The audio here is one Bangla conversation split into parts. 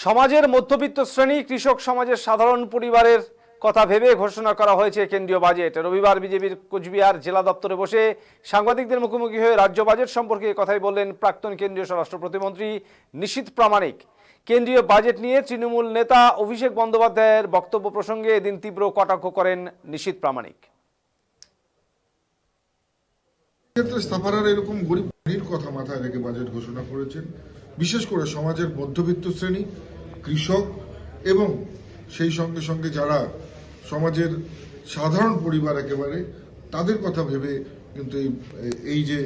সমাজের মধ্যবিত্ত শ্রেণী কৃষক সমাজের সাধারণ পরিবারের কথা ভেবে ঘোষণা করা হয়েছে কেন্দ্রীয় বাজেট। রবিবার বিজেপির কোচবিহার জেলা দপ্তরে বসে সাংবাদিকদের মুখোমুখি হয়ে রাজ্য বাজেট সম্পর্কে কথাই বললেন প্রাক্তন কেন্দ্রীয় স্বরাষ্ট্র প্রতিমন্ত্রী নিশীথ প্রামাণিক। কেন্দ্রীয় বাজেট নিয়ে তৃণমূল নেতা অভিষেক বন্দ্যোপাধ্যায়ের বক্তব্য প্রসঙ্গে এদিন তীব্র কটাক্ষ করেন নিশীথ প্রামাণিক। সাফারার এরকম গরিব কথা মাথায় রেখে বাজেট ঘোষণা করেছেন, বিশেষ করে সমাজের মধ্যবিত্ত শ্রেণী, কৃষক এবং সেই সঙ্গে সঙ্গে যারা সমাজের সাধারণ পরিবার একেবারে তাদের কথা ভেবে কিন্তু এই যে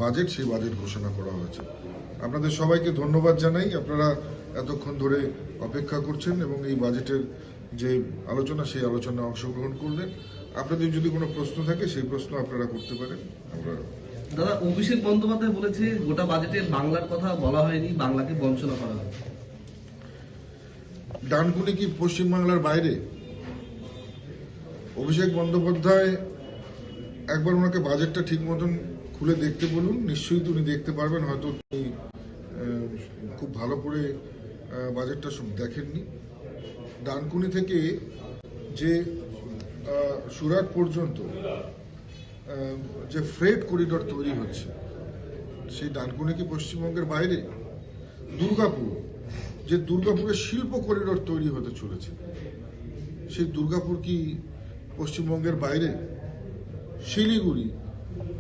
বাজেট, সেই বাজেট ঘোষণা করা হয়েছে। আপনাদের সবাইকে ধন্যবাদ জানাই, আপনারা এতক্ষণ ধরে অপেক্ষা করছেন এবং এই বাজেটের যে আলোচনা, সেই আলোচনায় অংশগ্রহণ করলেন। আপনাদের যদি কোনো প্রশ্ন থাকে সেই প্রশ্ন আপনারা করতে পারেন। দাদা, অভিষেক বন্দ্যোপাধ্যায় বলেছে গোটা বাজেটে বাংলার কথা বলা হয়নি, বাংলাকে বঞ্চনা করা হয়। ডানকুনি কি পশ্চিমবাংলার বাইরে? অভিষেক বন্দ্যোপাধ্যায় একবার ওনাকে বাজেটটা ঠিক মতন খুলে দেখতে বলুন, নিশ্চয়ই উনি দেখতে পারবেন। হয়তো উনি খুব ভালো করে বাজেটটা দেখেননি। ডানকুনি থেকে যে সুরাট পর্যন্ত যে ফ্রেট করিডর তৈরি হচ্ছে, সেই ডানকুনি কি পশ্চিমবঙ্গের বাইরে? দুর্গাপুর, যে দুর্গাপুরের শিল্প করিডর তৈরি হতে চলেছে, সেই দুর্গাপুর কি পশ্চিমবঙ্গের বাইরে? শিলিগুড়ি,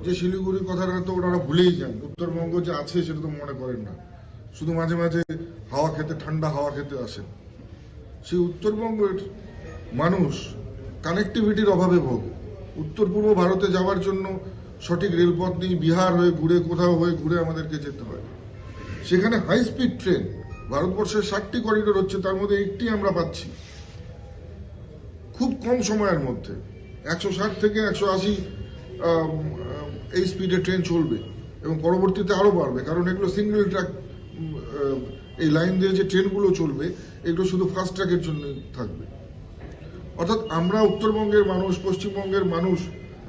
যে শিলিগুড়ির কথাটা তো ওনারা ভুলেই যান, উত্তরবঙ্গ যে আছে সেটা তো মনে করেন না, শুধু মাঝে মাঝে হাওয়া খেতে, ঠান্ডা হাওয়া খেতে আসেন। সেই উত্তরবঙ্গের মানুষ কানেক্টিভিটির অভাবে ভোগে। উত্তর পূর্ব ভারতে যাওয়ার জন্য সঠিক রেলপথ নেই, বিহার হয়ে ঘুরে, কোথাও হয়ে ঘুরে আমাদেরকে যেতে হয়। সেখানে হাই স্পিড ট্রেন, ভারতবর্ষের 60টি করিডোর হচ্ছে, তার মধ্যে একটি আমরা পাচ্ছি খুব কম সময়ের মধ্যে। 160 থেকে 180 এই স্পিডে ট্রেন চলবে এবং পরবর্তীতে আরো বাড়বে, কারণ এগুলো সিঙ্গেল ট্র্যাক। এই লাইন দিয়ে যে ট্রেনগুলো চলবে এগুলো শুধু ফাস্ট ট্র্যাকের জন্যই থাকবে। অর্থাৎ আমরা উত্তরবঙ্গের মানুষ, পশ্চিমবঙ্গের মানুষ,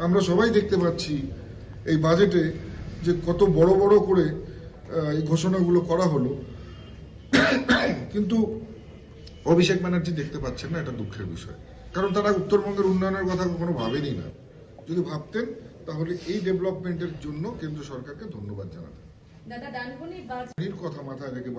আমরা সবাই দেখতে পাচ্ছি এই বাজেটে যে কত বড় বড় করে এই ঘোষণাগুলো করা হলো, কিন্তু অভিষেক ব্যানার্জি দেখতে পাচ্ছেন না। এটা দুঃখের বিষয়, কারণ তারা উত্তরবঙ্গের উন্নয়নের কথা কখনো ভাবেনি না। যদি ভাবতেন তাহলে এই ডেভেলপমেন্টের জন্য কেন্দ্র সরকারকে ধন্যবাদ জানাতেন। কথা মাথায় রেখে